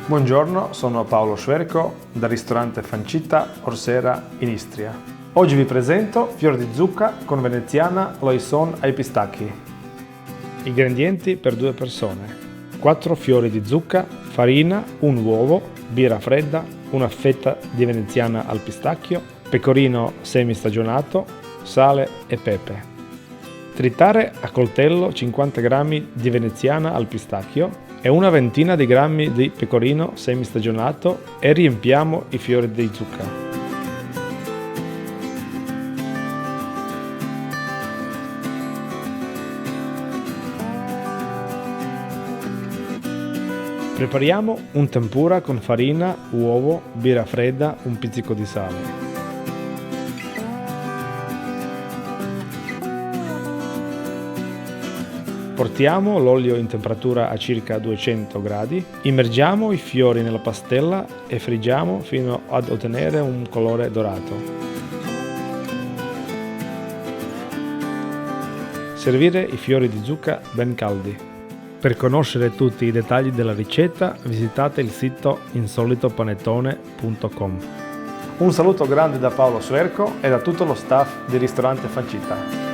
Buongiorno, sono Paolo Suerco dal ristorante Fancita Orsera in Istria. Oggi vi presento fiori di zucca con veneziana loison ai pistacchi. Ingredienti per 2 persone: 4 fiori di zucca, farina, un uovo, birra fredda, una fetta di veneziana al pistacchio, pecorino semistagionato, sale e pepe. Tritare a coltello 50 g di veneziana al pistacchio e una ventina di grammi di pecorino semistagionato e riempiamo i fiori di zucca. Prepariamo un tempura con farina, uovo, birra fredda, un pizzico di sale. Portiamo l'olio in temperatura a circa 200 gradi, immergiamo i fiori nella pastella e friggiamo fino ad ottenere un colore dorato. Servire i fiori di zucca ben caldi. Per conoscere tutti i dettagli della ricetta visitate il sito insolitopanettone.com. Un saluto grande da Paolo Suerco e da tutto lo staff del ristorante Fancita.